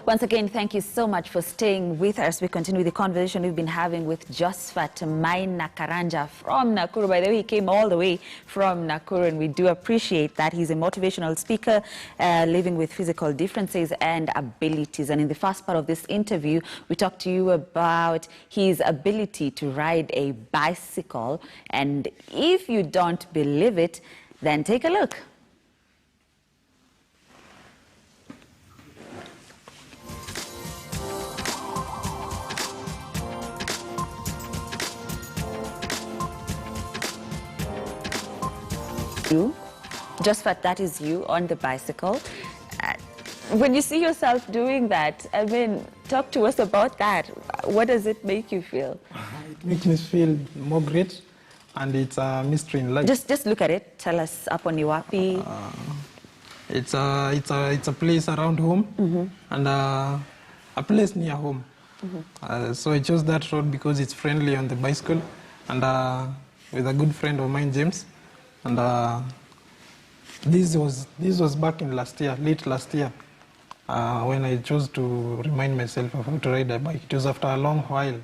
Once again, thank you so much for staying with us. We continue the conversation we've been having with Josephat Maina Karanja from Nakuru. By the way, he came all the way from Nakuru, and we do appreciate that. He's a motivational speaker living with physical differences and abilities. And in the first part of this interview, we talked to you about his ability to ride a bicycle. And if you don't believe it, then take a look. Josephat, that is you on the bicycle. When you see yourself doing that, I mean, talk to us about that. What does it make you feel? It makes me feel more great, and it's a mystery in life. Just look at it. Tell us, hapo ni wapi? It's a place around home, and a place near home. So I chose that road because it's friendly on the bicycle, and with a good friend of mine, James. And this was back in late last year, when I chose to remind myself of how to ride a bike. It was after a long while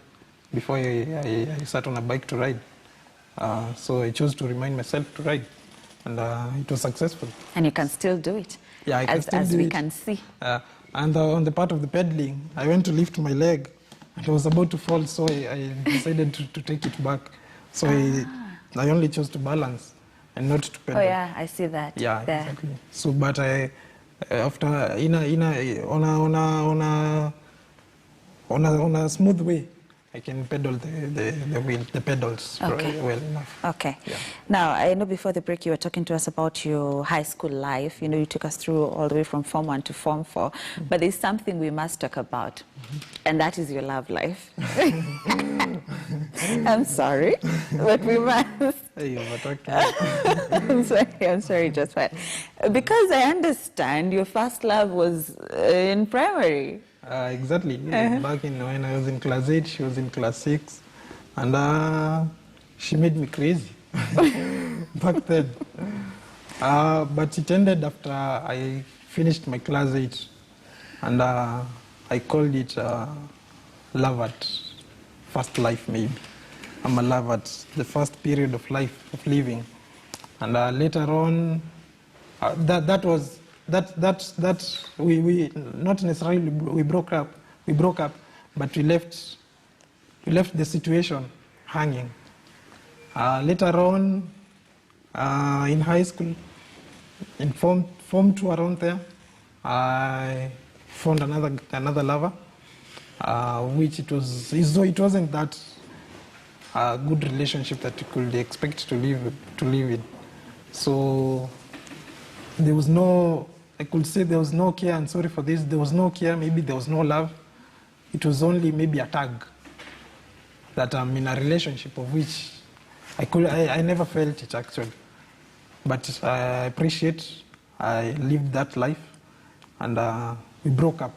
before I sat on a bike to ride. So I chose to remind myself to ride, and it was successful. And you can still do it. Yeah, I can still do it. As we can see. And on the part of the pedaling, I went to lift my leg, and I was about to fall, so I decided to take it back. So I only chose to balance and not to pedal. Oh yeah, I see that. Yeah, there. exactly. So, but after on a smooth way, I can pedal the pedals well enough. Okay. Yeah. Now, I know before the break you were talking to us about your high school life. You know, you took us through all the way from Form 1 to Form 4. But there's something we must talk about, and that is your love life. I'm sorry, but we must. Hey, I'm sorry, Josephat. Because I understand your first love was in primary. Exactly. Back when I was in class 8, she was in class 6, and she made me crazy back then. But it ended after I finished my class 8, and I called it love at first life, maybe. I'm a love at the first period of life, of living. And later on, we not necessarily we broke up, but we left the situation hanging. Later on, in high school, in form 2 around there, I found another lover, which it wasn't that good relationship that you could expect to live in. So there was no, I could say there was no care, and sorry for this, there was no care, maybe there was no love. It was only maybe a tag that I'm in a relationship of which I never felt it actually. But I appreciate, I lived that life, and we broke up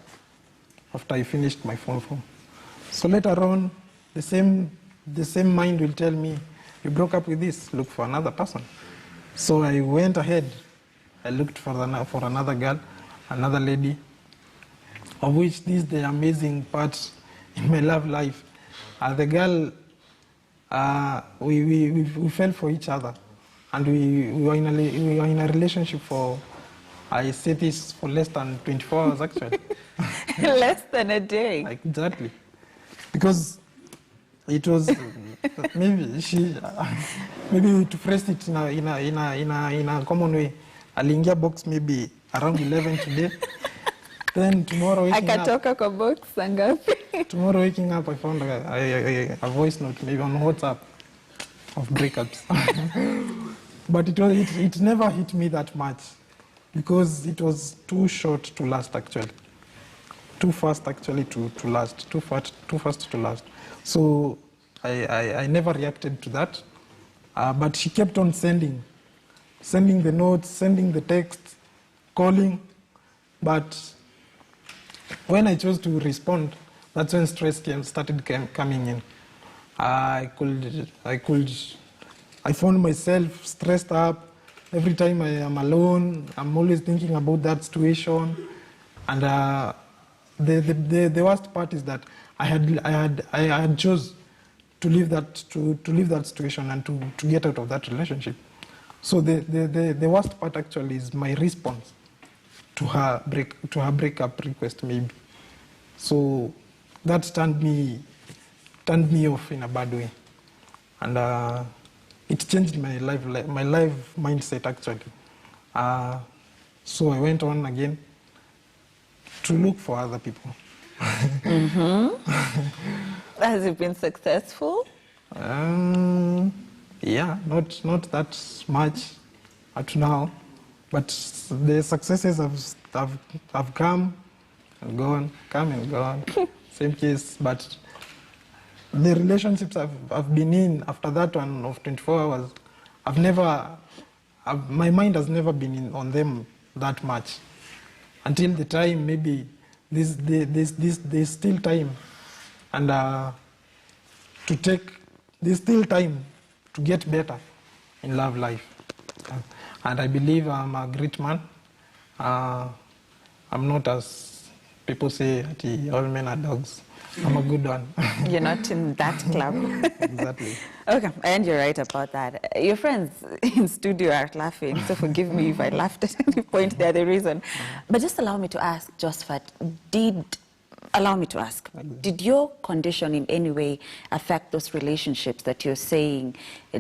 after I finished my Form 4. So later on, the same mind will tell me, you broke up with this, look for another person. So I went ahead. I looked for another girl, another lady, of which this is the amazing part in my love life. The girl, we fell for each other, and we were in a relationship for, I say this, for less than 24 hours actually. Less than a day. Like, exactly, because it was maybe to phrase it in a common way. Aliingia box maybe around 11 today. Then tomorrow waking up. Akatoka kwa box ngapi? Tomorrow waking up, I found a voice note maybe on WhatsApp of breakups. But it never hit me that much because it was too short to last actually. Too fast actually to last. Too fast to last. So I never reacted to that. But she kept on sending the notes, sending the texts, calling. But when I chose to respond, that's when stress started coming in. I found myself stressed up. Every time I am alone, I'm always thinking about that situation. And the worst part is that I had chose to leave that situation and to get out of that relationship. So the worst part actually is my response to her breakup request maybe. So that turned me off in a bad way, and it changed my life mindset actually. So I went on again to look for other people. Has it been successful? Yeah, not that much up to now, but the successes have come and gone, same case. But the relationships I've been in after that one of 24 hours, my mind has never been on them that much until the time maybe there's still time, and there's still time to get better in love life. And I believe I'm a great man. I'm not, as people say, all men are dogs. I'm a good one. You're not in that club. Exactly. Okay, and you're right about that. Your friends in studio are laughing, so forgive me if I laughed at any point. They're the reason. But just allow me to ask, Josephat, did your condition in any way affect those relationships that you're saying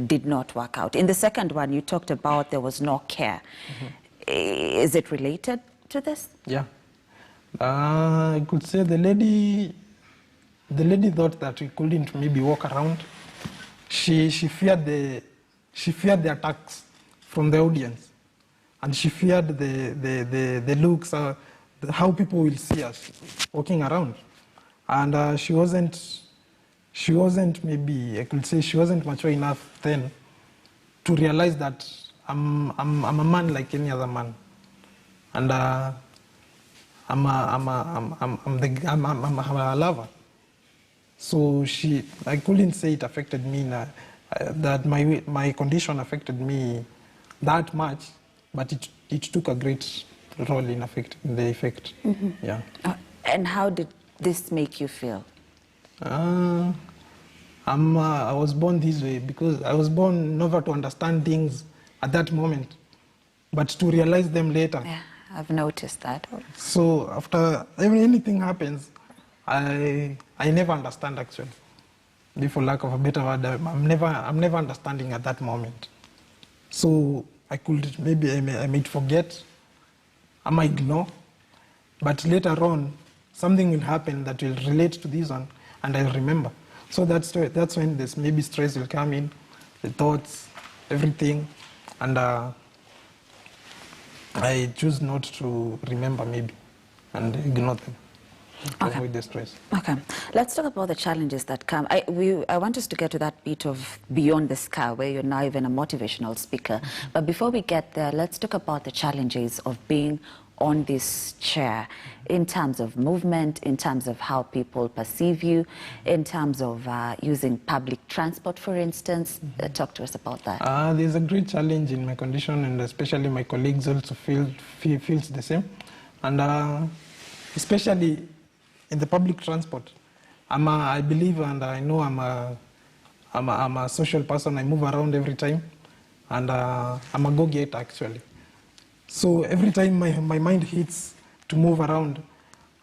did not work out? In the second one, you talked about there was no care. Is it related to this? Yeah. I could say the lady thought that we couldn't maybe walk around. She feared the attacks from the audience, and she feared the looks, how people will see us walking around. And she wasn't maybe, I could say she wasn't mature enough then to realize that I'm a man like any other man, and I'm a lover. So I couldn't say it affected me, that my condition affected me that much, but it took a great role in the effect. Yeah. And how did this make you feel? I was born this way because I was born never to understand things at that moment, but to realize them later. Yeah, I've noticed that. So after anything happens, I never understand actually. For lack of a better word, I'm never understanding at that moment. So I might forget, I might ignore, but later on something will happen that will relate to this one, and I'll remember. So that's when this maybe stress will come in, the thoughts, everything, and I choose not to remember maybe and ignore them. Okay. Avoid the stress. Okay, let's talk about the challenges that come. I want us to get to that bit of beyond the scar, where you're now even a motivational speaker. But before we get there, let's talk about the challenges of being on this chair in terms of movement, in terms of how people perceive you, in terms of using public transport, for instance. Talk to us about that. There's a great challenge in my condition, and especially my colleagues also feels the same. And especially in the public transport, I believe and I know I'm a social person. I move around every time, and I'm a go-getter actually. So every time my mind hits to move around,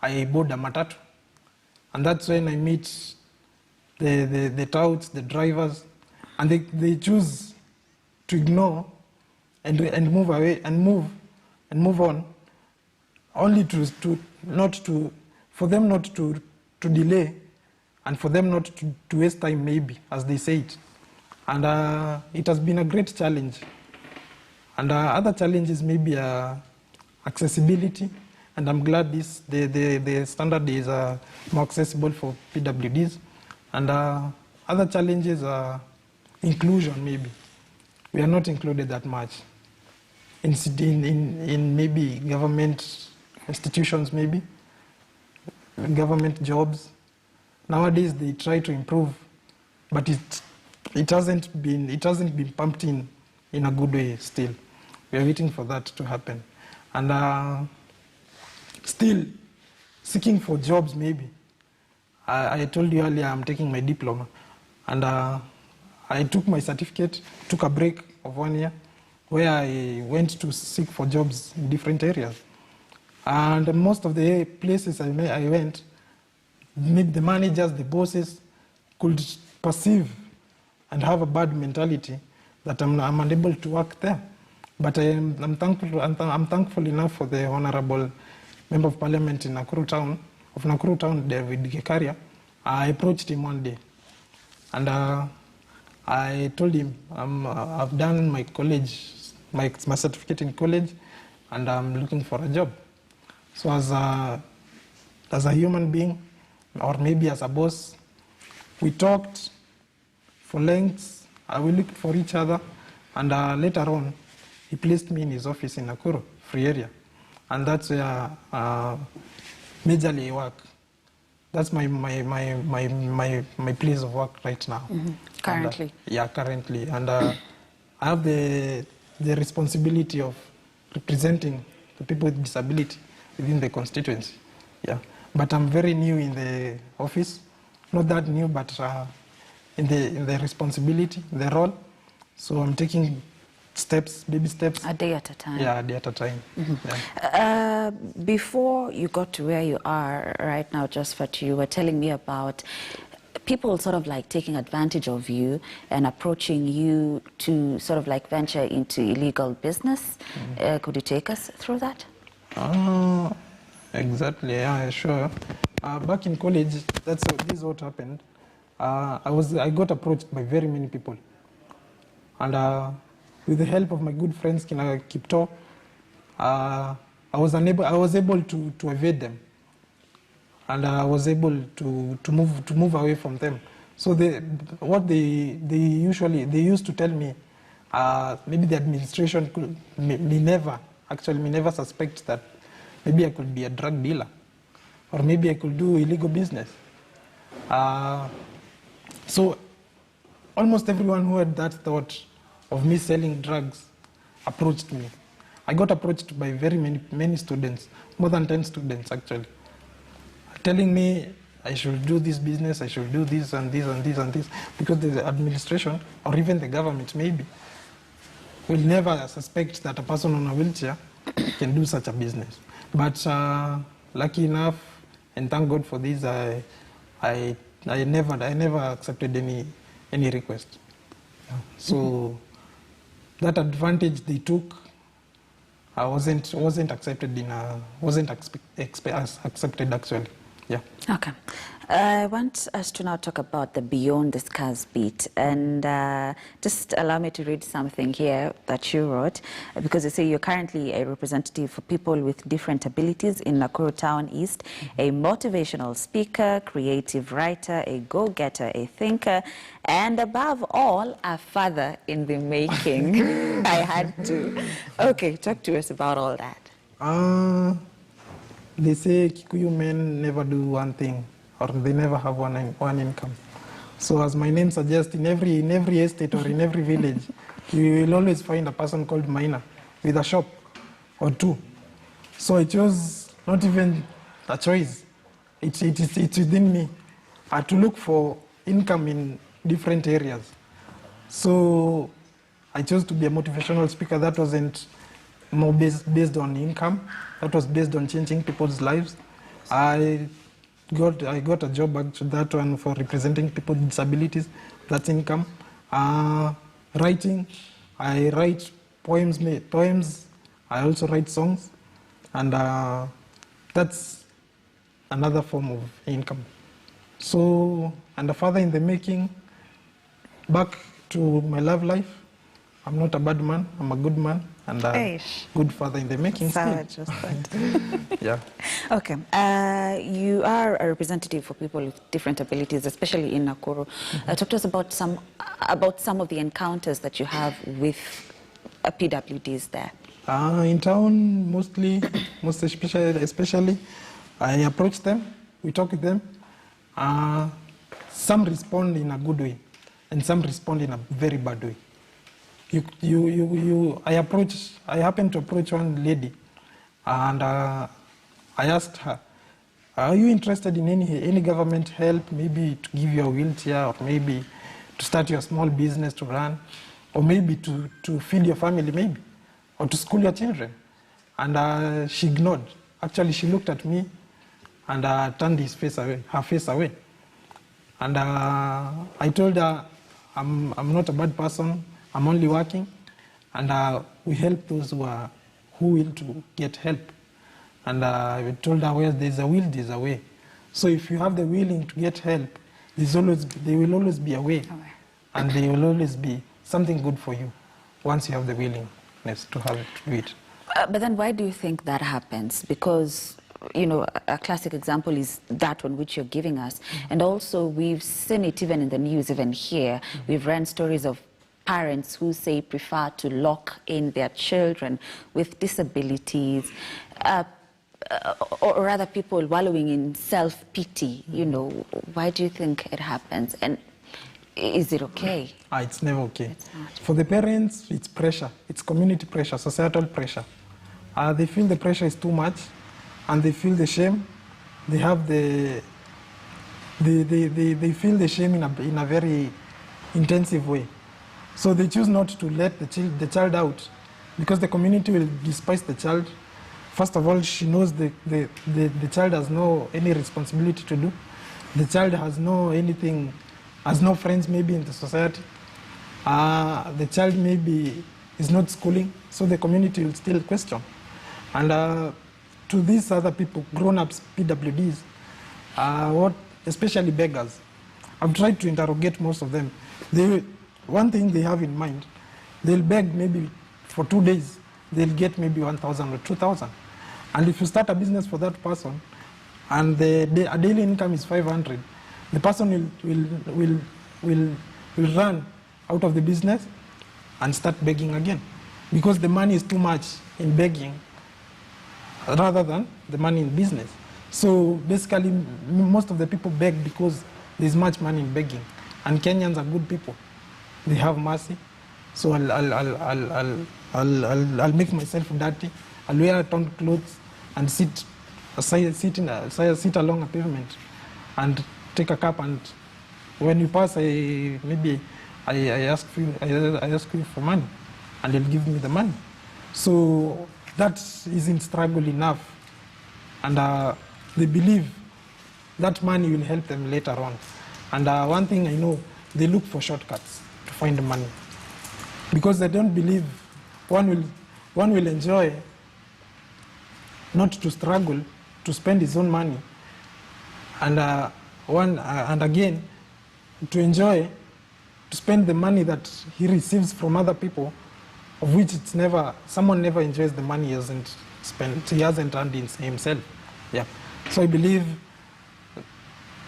I board a matatu, and that's when I meet the touts, the drivers, and they choose to ignore and move away and move on, only for them not to delay, and for them not to waste time maybe, as they say it. And it has been a great challenge. And other challenges maybe accessibility, and I'm glad the standard is more accessible for PWDs. And other challenges are inclusion maybe. We are not included that much in maybe government institutions maybe. Government jobs. Nowadays they try to improve, but it hasn't been pumped in a good way still. We are waiting for that to happen. And still seeking for jobs maybe. I told you earlier I'm taking my diploma, and I took my certificate, took a break of 1 year, where I went to seek for jobs in different areas. And most of the places I went, maybe the managers, the bosses could perceive and have a bad mentality that I'm unable to work there. But I'm thankful enough for the Honorable Member of Parliament in Nakuru Town, David Gekaria. I approached him one day, and I told him I've done my college, my certificate in college, and I'm looking for a job. So as a human being, or maybe as a boss, we talked for lengths. We looked for each other, and later on, he placed me in his office in Nakuru, free area, and that's where majorly I work. That's my place of work right now. Currently. And, currently, and I have the responsibility of representing the people with disability within the constituency. Yeah, but I'm very new in the office, not that new, but in the responsibility, the role. So I'm taking steps, baby steps. A day at a time. Yeah, a day at a time. Yeah. Before you got to where you are right now, Josphat, you were telling me about people sort of like taking advantage of you and approaching you to sort of like venture into illegal business. Could you take us through that? Exactly, yeah, sure. Back in college, this is what happened. I got approached by very many people. And with the help of my good friends, Kina Kipto, I was able to evade them. And I was able to move away from them. So what they used to tell me, maybe the administration may never suspect that maybe I could be a drug dealer, or maybe I could do illegal business. So almost everyone who had that thought of me selling drugs approached me. I got approached by very many students, more than 10 students actually, telling me I should do this business, I should do this and this and this and this, because the administration, or even the government maybe, will never suspect that a person on a wheelchair can do such a business. But lucky enough, and thank God for this, I never accepted any request. So that advantage they took wasn't accepted accepted actually. Yeah. Okay. I want us to now talk about the Beyond the Scars beat, and just allow me to read something here that you wrote, because you say you're currently a representative for people with different abilities in Nakuru Town East, a motivational speaker, creative writer, a go-getter, a thinker, and above all, a father in the making. I had to. Okay, talk to us about all that. They say Kikuyu men never do one thing, or they never have one income. So as my name suggests, in every estate or in every village, you will always find a person called Maina with a shop or two. So it was not even a choice. It's within me to look for income in different areas. So I chose to be a motivational speaker. That wasn't more based on income. That was based on changing people's lives. I got a job actually, that one, for representing people with disabilities. That's income. Writing, I write poems. I also write songs, and that's another form of income. So, and a father in the making. Back to my love life. I'm not a bad man. I'm a good man. And a good father in the making still. Yeah. Okay. You are a representative for people with different abilities, especially in Nakuru. Talk to us about some of the encounters that you have with PWDs there. In town, most especially, I approach them. We talk with them. Some respond in a good way, and some respond in a very bad way. I happened to approach one lady, and I asked her, are you interested in any government help, maybe to give you a wheelchair, or maybe to start your small business to run, or maybe to feed your family, maybe, or to school your children? And she ignored. Actually, she looked at me and turned her face away. And I told her, I'm not a bad person, I'm only working, and we help those who will to get help. And I told her, where there's a will, there's a way. So if you have the willing to get help, there will always be a way, and there will always be something good for you once you have the willingness to have it, to do it. But then why do you think that happens? Because, you know, a classic example is that one which you're giving us. And also we've seen it even in the news, even here. We've read stories of parents who say prefer to lock in their children with disabilities, or rather people wallowing in self-pity. You know, why do you think it happens? And is it okay? It's never okay. For the parents, it's pressure. It's community pressure, societal pressure. They feel the pressure is too much, and they feel the shame. They have they feel the shame in a very intensive way. So they choose not to let the child out, because the community will despise the child. First of all, she knows the child has no any responsibility to do. The child has no friends maybe in the society. The child maybe is not schooling, so the community will still question. And to these other people, grown-ups, PWDs, especially beggars, I've tried to interrogate most of them. One thing they have in mind, they'll beg maybe for 2 days, they'll get maybe 1,000 or 2,000. And if you start a business for that person, and a daily income is 500, the person will run out of the business and start begging again, because the money is too much in begging rather than the money in business. So basically, most of the people beg because there's much money in begging, and Kenyans are good people. They have mercy. So I'll make myself dirty. I'll wear torn clothes and sit along a pavement and take a cup, and when you pass, maybe I ask you for money, and they'll give me the money. So that isn't struggle enough, and they believe that money will help them later on. And one thing I know, they look for shortcuts to find the money, because they don't believe one will enjoy not to struggle to spend his own money, and again to enjoy to spend the money that he receives from other people, of which someone never enjoys the money he hasn't spent, he hasn't earned himself. Yeah. So I believe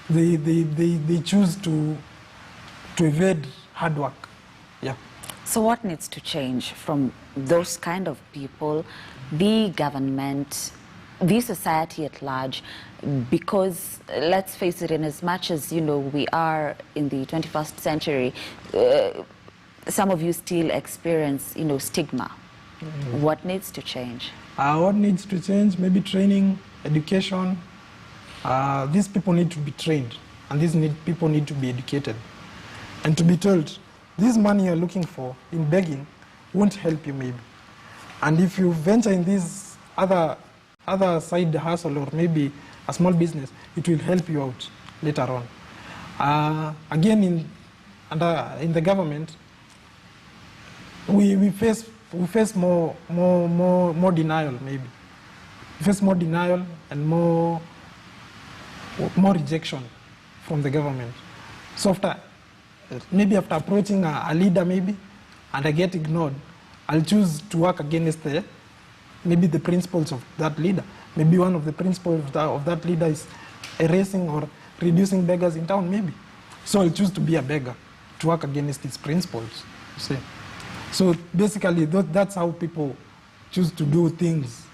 they choose to evade hard work. Yeah. So what needs to change from those kind of people, the government, the society at large? Because let's face it, in as much as, you know, we are in the 21st century, some of you still experience, you know, stigma. Mm-hmm. What needs to change? What needs to change? Maybe training, education. These people need to be trained, and these people need to be educated, and to be told, this money you're looking for in begging won't help you maybe. And if you venture in this other side hustle, or maybe a small business, it will help you out later on. Again, in the government, we face more denial maybe. We face more denial and more rejection from the government. So maybe after approaching a leader maybe, and I get ignored, I'll choose to work against maybe the principles of that leader. Maybe one of the principles of that leader is erasing or reducing beggars in town maybe. So I'll choose to be a beggar, to work against its principles. See? So basically, that's how people choose to do things.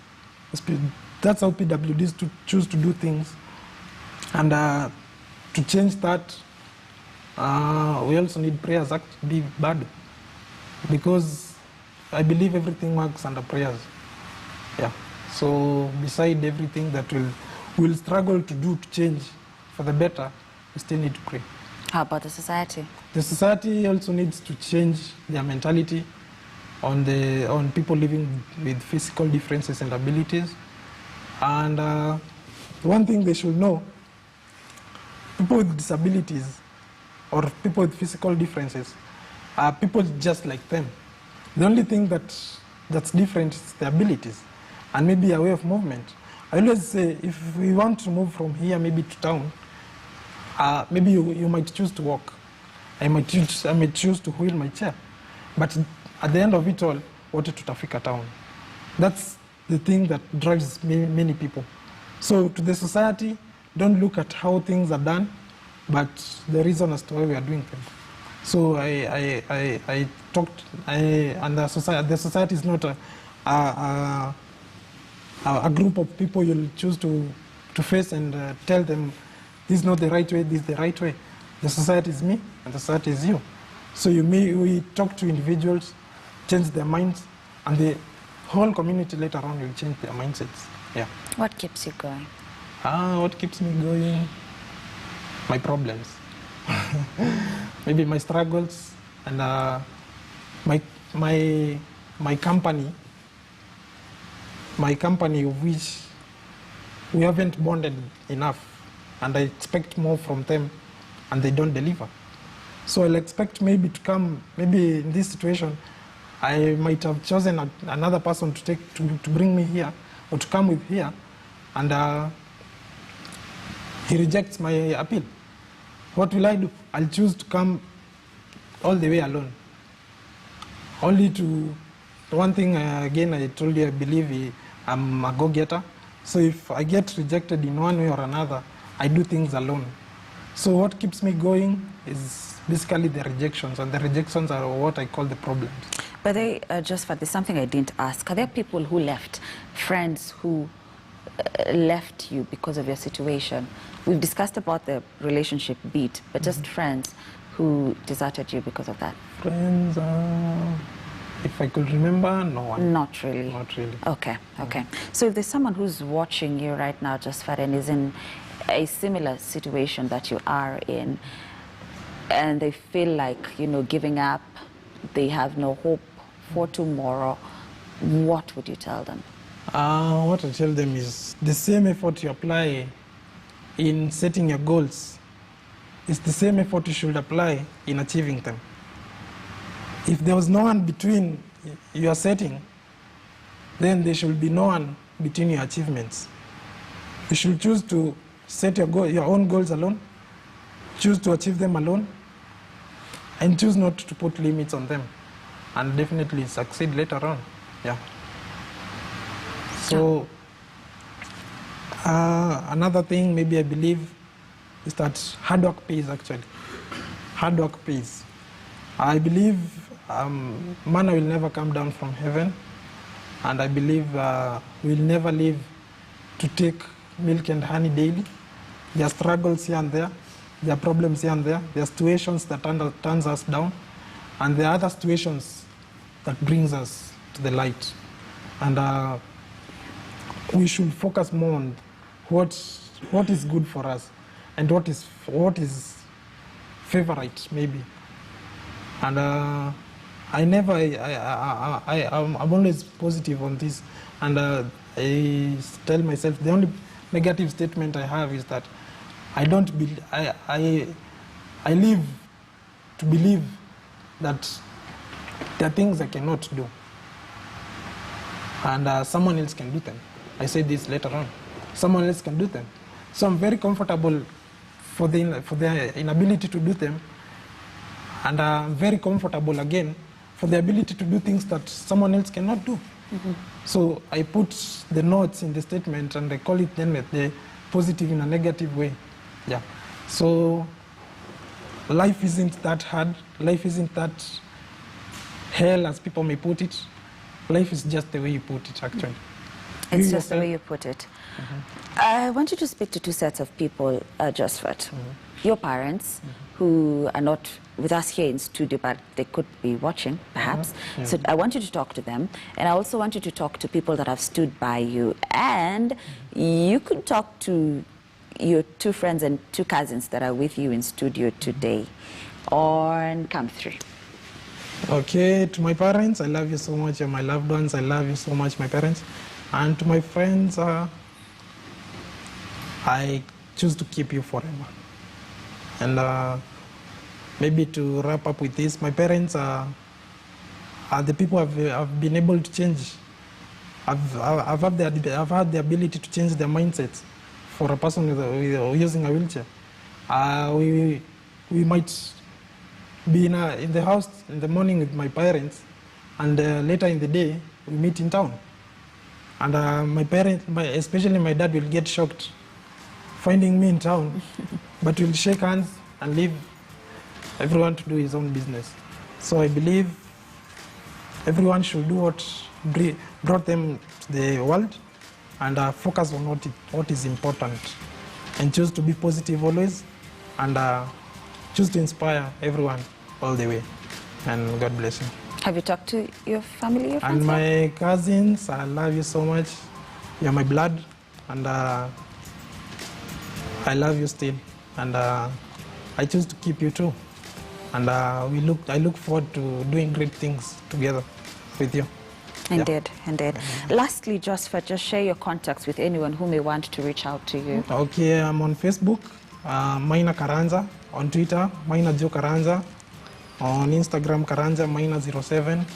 That's how PWDs choose to do things. And to change that, we also need prayers to be bad, because I believe everything works under prayers. Yeah. So beside everything that will we'll struggle to change for the better, we still need to pray. How about the society? The society also needs to change their mentality on people living with physical differences and abilities. And one thing they should know, people with disabilities or people with physical differences are people just like them. The only thing that's different is the abilities and maybe a way of movement. I always say, if we want to move from here maybe to town, maybe you might choose to walk. I might choose to wheel my chair. But at the end of it all, wote tutafika town. That's the thing that drives many people. So to the society, don't look at how things are done, but the reason as to why we are doing them. So I talked, and the society is not a group of people you'll choose to face and tell them, this is not the right way, this is the right way. The society is me, and the society is you. So we talk to individuals, change their minds, and the whole community later on will change their mindsets. Yeah. What keeps you going? What keeps me going? My problems. Maybe my struggles and my company of which we haven't bonded enough, and I expect more from them and they don't deliver. So I'll expect maybe to come, maybe in this situation, I might have chosen another person to bring me here or to come with here, and he rejects my appeal. What will I do? I'll choose to come all the way alone. Only to, one thing again I told you, I believe I'm a go-getter. So if I get rejected in one way or another, I do things alone. So what keeps me going is basically the rejections, and the rejections are what I call the problems. But there's something I didn't ask. Are there people who left, friends who left you because of your situation? We've discussed about the relationship beat, but just friends who deserted you because of that. Friends, if I could remember, no one. Not really. Not really. Okay, okay. So if there's someone who's watching you right now, Josephat, and is in a similar situation that you are in, and they feel like, giving up, they have no hope for tomorrow, what would you tell them? What I tell them is the same effort you apply in setting your goals is the same effort you should apply in achieving them. If there was no one between your setting, then there should be no one between your achievements. You should choose to set your own goals alone, choose to achieve them alone, and choose not to put limits on them, and definitely succeed later on. Yeah. So another thing maybe I believe is that hard work pays actually. Hard work pays. I believe manna will never come down from heaven, and I believe we'll never live to take milk and honey daily. There are struggles here and there, there are problems here and there are situations that turns us down, and there are other situations that brings us to the light. And we should focus more on what is good for us and what is favorite maybe. And I'm always positive on this, and I tell myself the only negative statement I have is that I live to believe that there are things I cannot do, and someone else can do them. I say this later on. Someone else can do them. So I'm very comfortable for the inability to do them, and I'm very comfortable again for the ability to do things that someone else cannot do. Mm-hmm. So I put the notes in the statement, and I call it then the positive in a negative way. Yeah. So life isn't that hard. Life isn't that hell as people may put it. Life is just the way you put it, actually. It's just the way you put it. I want you to speak to two sets of people, Josephat. Your parents, who are not with us here in studio, but they could be watching, perhaps. So I want you to talk to them. And I also want you to talk to people that have stood by you. And you could talk to your two friends and two cousins that are with you in studio today. On count 3. Okay, to my parents, I love you so much. You're my loved ones. I love you so much, my parents. And to my friends, I choose to keep you forever. And maybe to wrap up with this, my parents are the people I've been able to change. I've had the ability to change their mindsets for a person using a wheelchair. We might be in the house in the morning with my parents, and later in the day we meet in town. And my parents, especially my dad, will get shocked finding me in town, but we'll shake hands and leave everyone to do his own business. So I believe everyone should do what brought them to the world, and focus on what is important, and choose to be positive always, and choose to inspire everyone all the way. And God bless you. Have you talked to your family, your friends? And my cousins, I love you so much. You're my blood, and I love you still, and I choose to keep you too. And I look forward to doing great things together with you. Indeed, indeed. Lastly, Josephat, just share your contacts with anyone who may want to reach out to you. Okay, I'm on Facebook, Maina Karanja. On Twitter, Maina Jo Karanja. On Instagram, Karanja Maina 07.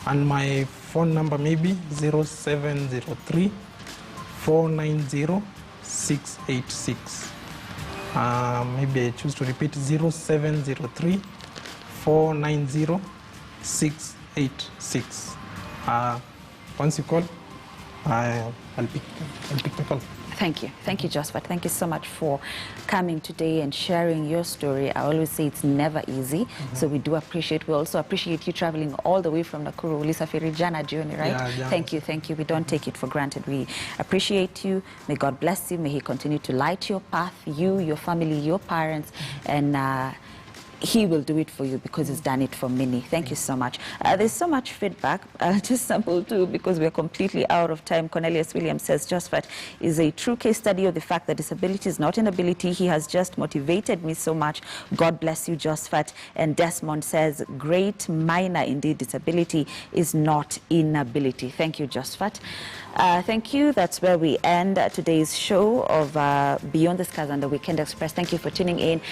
And my phone number maybe 0703 490 686. Maybe I choose to repeat 0703 490 686. Once you call, I'll pick the call. Thank you. Thank you, Josephat. Thank you so much for coming today and sharing your story. I always say it's never easy, so we do appreciate. We also appreciate you traveling all the way from Nakuru. Ulisafiri jana jioni, right? Yeah. Thank you, thank you. We don't take it for granted. We appreciate you. May God bless you. May He continue to light your path, you, your family, your parents, and He will do it for you because He's done it for many. Thank you so much. There's so much feedback. Just sample too, because we're completely out of time. Cornelius Williams says, Josephat is a true case study of the fact that disability is not inability. He has just motivated me so much. God bless you, Josephat. And Desmond says, great minor indeed. Disability is not inability. Thank you, Josephat. Thank you. That's where we end today's show of Beyond the Skies and the Weekend Express. Thank you for tuning in.